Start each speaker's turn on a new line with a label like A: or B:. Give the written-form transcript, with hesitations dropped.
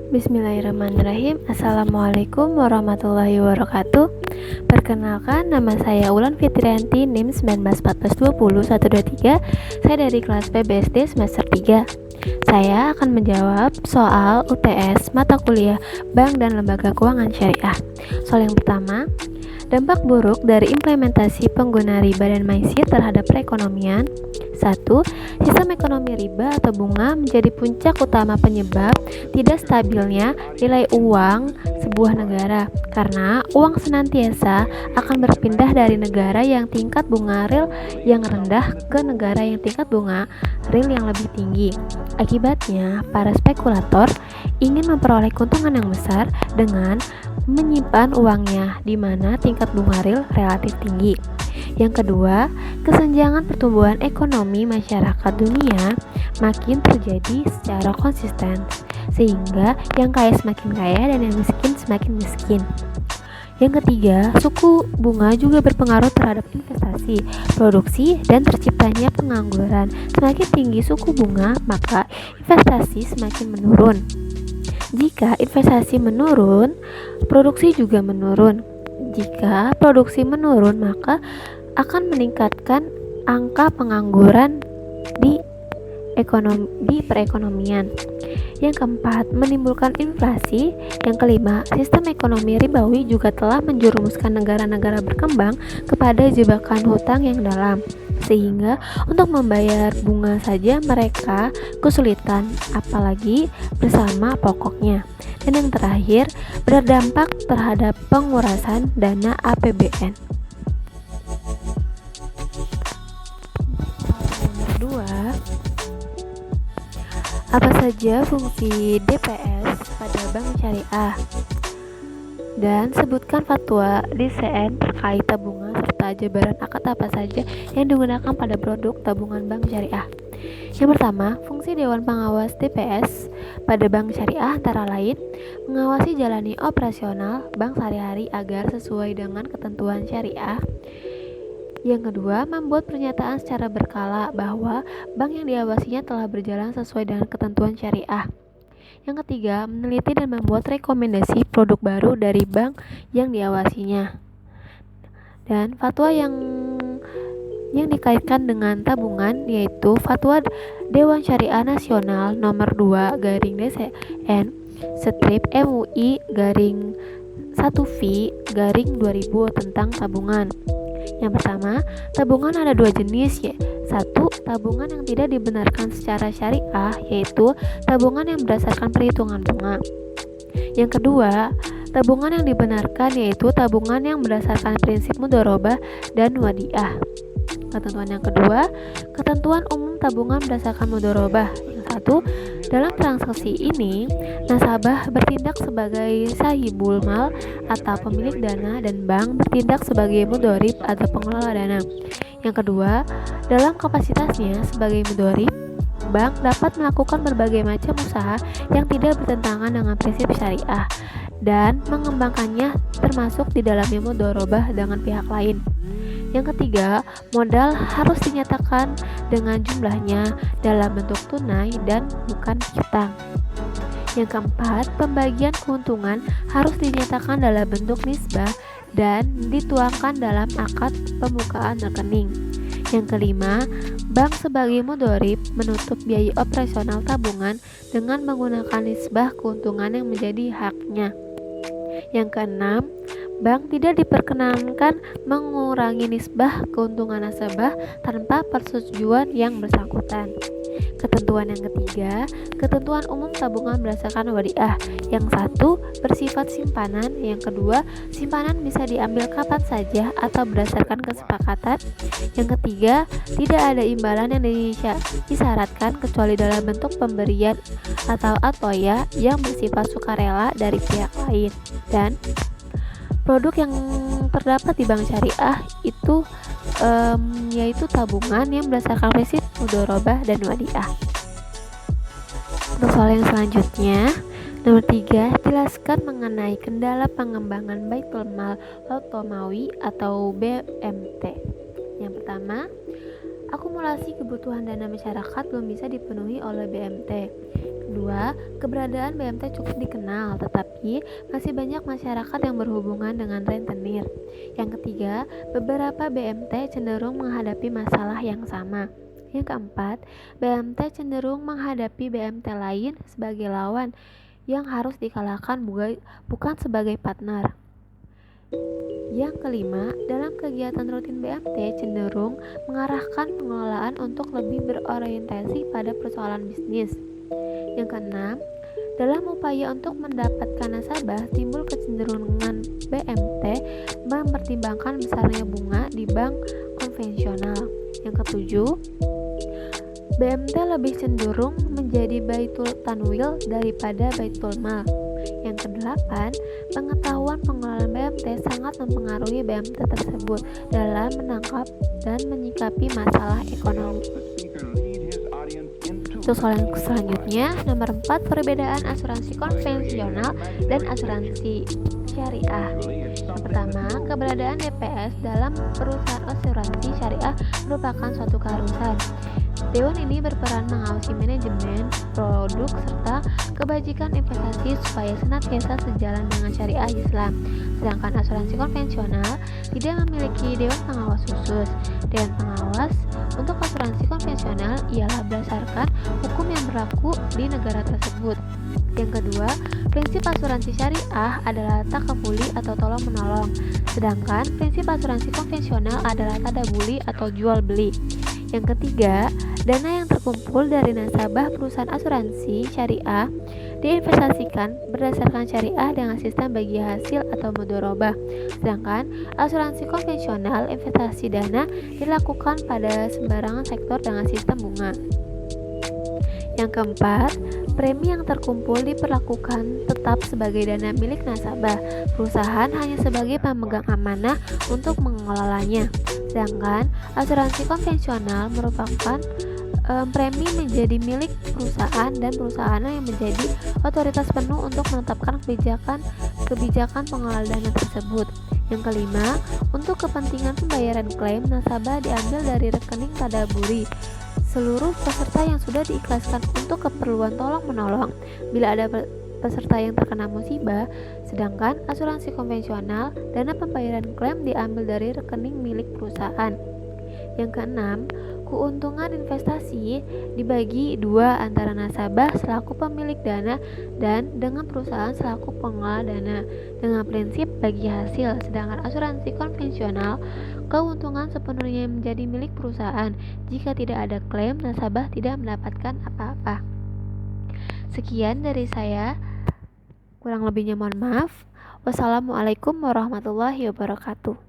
A: Bismillahirrahmanirrahim. Assalamualaikum warahmatullahi wabarakatuh. Perkenalkan, nama saya Ulan Fitrianti, NIM 191420-123. Saya dari kelas PBSD semester 3. Saya akan menjawab soal UTS mata kuliah Bank dan Lembaga Keuangan Syariah. Soal yang pertama, dampak buruk dari implementasi pengguna riba dan maisir terhadap perekonomian. 1. Sistem ekonomi riba atau bunga menjadi puncak utama penyebab tidak stabilnya nilai uang sebuah negara, karena uang senantiasa akan berpindah dari negara yang tingkat bunga real yang rendah ke negara yang tingkat bunga real yang lebih tinggi. Akibatnya, para spekulator ingin memperoleh keuntungan yang besar dengan menyimpan uangnya di mana tingkat bunga real relatif tinggi. Yang kedua, kesenjangan pertumbuhan ekonomi masyarakat dunia makin terjadi secara konsisten, sehingga yang kaya semakin kaya dan yang miskin semakin miskin. Yang ketiga, suku bunga juga berpengaruh terhadap investasi, produksi, dan terciptanya pengangguran. Semakin tinggi suku bunga, maka investasi semakin menurun. Jika investasi menurun, produksi juga menurun. Jika produksi menurun, maka akan meningkatkan angka pengangguran di perekonomian. Yang keempat, menimbulkan inflasi. Yang kelima, sistem ekonomi ribawi juga telah menjerumuskan negara-negara berkembang kepada jebakan hutang yang dalam, sehingga untuk membayar bunga saja mereka kesulitan, apalagi bersama pokoknya. Dan yang terakhir, berdampak terhadap pengurasan dana APBN. Nomor 2, apa saja fungsi DPS pada bank syariah? Dan sebutkan fatwa DCN terkait tabungan serta jabaran akad apa saja yang digunakan pada produk tabungan bank syariah. Yang pertama, fungsi Dewan Pengawas DPS pada bank syariah antara lain mengawasi jalani operasional bank sehari-hari agar sesuai dengan ketentuan syariah. Yang kedua, membuat pernyataan secara berkala bahwa bank yang diawasinya telah berjalan sesuai dengan ketentuan syariah. Yang ketiga, meneliti dan membuat rekomendasi produk baru dari bank yang diawasinya. Dan fatwa yang dikaitkan dengan tabungan yaitu Fatwa Dewan Syariah Nasional nomor 2 DCN strip MUI 1V 2000 tentang tabungan. Yang pertama, tabungan ada dua jenis, satu, tabungan yang tidak dibenarkan secara syariah, yaitu tabungan yang berdasarkan perhitungan bunga. Yang kedua, tabungan yang dibenarkan, yaitu tabungan yang berdasarkan prinsip mudharabah dan wadiah. Ketentuan yang kedua, ketentuan umum tabungan berdasarkan mudharabah. Yang satu, dalam transaksi ini, nasabah bertindak sebagai sahibul mal atau pemilik dana dan bank bertindak sebagai mudharib atau pengelola dana. Yang kedua, dalam kapasitasnya sebagai mudharib, bank dapat melakukan berbagai macam usaha yang tidak bertentangan dengan prinsip syariah dan mengembangkannya termasuk di dalamnya mudharabah dengan pihak lain. Yang ketiga, modal harus dinyatakan dengan jumlahnya dalam bentuk tunai dan bukan piutang. Yang keempat, pembagian keuntungan harus dinyatakan dalam bentuk nisbah dan dituangkan dalam akad pembukaan rekening. Yang kelima, bank sebagai mudharib menutup biaya operasional tabungan dengan menggunakan nisbah keuntungan yang menjadi haknya. Yang keenam, bank tidak diperkenankan mengurangi nisbah keuntungan nasabah tanpa persetujuan yang bersangkutan. Ketentuan yang ketiga, ketentuan umum tabungan berdasarkan wadiah. Yang satu, bersifat simpanan. Yang kedua, simpanan bisa diambil kapan saja atau berdasarkan kesepakatan. Yang ketiga, tidak ada imbalan yang disyaratkan kecuali dalam bentuk pemberian atau atoya yang bersifat sukarela dari pihak lain. Dan produk yang terdapat di bank syariah itu yaitu tabungan yang berdasarkan prinsip mudharabah dan wadiah. Untuk soal yang selanjutnya, nomor 3, jelaskan mengenai kendala pengembangan Baitul Mal Lautomawi atau BMT. Yang pertama, akumulasi kebutuhan dana masyarakat belum bisa dipenuhi oleh BMT. kedua, keberadaan BMT cukup dikenal, tetapi masih banyak masyarakat yang berhubungan dengan rentenir. Yang ketiga, beberapa BMT cenderung menghadapi masalah yang sama. Yang keempat, BMT cenderung menghadapi BMT lain sebagai lawan yang harus dikalahkan bukan sebagai partner. Yang kelima, dalam kegiatan rutin BMT cenderung mengarahkan pengelolaan untuk lebih berorientasi pada persoalan bisnis. Yang keenam, dalam upaya untuk mendapatkan nasabah, timbul kecenderungan BMT mempertimbangkan besarnya bunga di bank konvensional. Yang ketujuh, BMT lebih cenderung menjadi baitul tanwil daripada baitul mal. Yang kedelapan, pengetahuan pengelolaan BMT sangat mempengaruhi BMT tersebut dalam menangkap dan menyikapi masalah ekonomi. Untuk soal selanjutnya, nomor 4, perbedaan asuransi konvensional dan asuransi syariah. Yang pertama, keberadaan DPS dalam perusahaan asuransi syariah merupakan suatu keharusan. Dewan ini berperan mengawasi manajemen, produk, serta kebajikan investasi supaya senantiasa sejalan dengan syariah Islam. Sedangkan asuransi konvensional tidak memiliki dewan pengawas khusus. Dewan pengawas untuk asuransi konvensional ialah berdasarkan hukum yang berlaku di negara tersebut. Yang kedua, prinsip asuransi syariah adalah takafuli atau tolong menolong, sedangkan prinsip asuransi konvensional adalah tadabuli atau jual beli. Yang ketiga, dana yang terkumpul dari nasabah perusahaan asuransi syariah diinvestasikan berdasarkan syariah dengan sistem bagi hasil atau mudharabah. Sedangkan asuransi konvensional investasi dana dilakukan pada sembarangan sektor dengan sistem bunga. Yang keempat, premi yang terkumpul diperlakukan tetap sebagai dana milik nasabah. Perusahaan hanya sebagai pemegang amanah untuk mengelolanya. Sedangkan asuransi konvensional merupakan premi menjadi milik perusahaan dan perusahaan yang menjadi otoritas penuh untuk menetapkan kebijakan pengelola dana tersebut. Yang kelima, untuk kepentingan pembayaran klaim, nasabah diambil dari rekening tadaburi seluruh peserta yang sudah diikhlaskan untuk keperluan tolong-menolong bila ada peserta yang terkena musibah. Sedangkan asuransi konvensional, dana pembayaran klaim diambil dari rekening milik perusahaan. Yang keenam, keuntungan investasi dibagi dua antara nasabah selaku pemilik dana dan dengan perusahaan selaku pengelola dana dengan prinsip bagi hasil. Sedangkan asuransi konvensional, keuntungan sepenuhnya menjadi milik perusahaan. Jika tidak ada klaim, nasabah tidak mendapatkan apa-apa. Sekian dari saya, kurang lebihnya mohon maaf. Wassalamualaikum warahmatullahi wabarakatuh.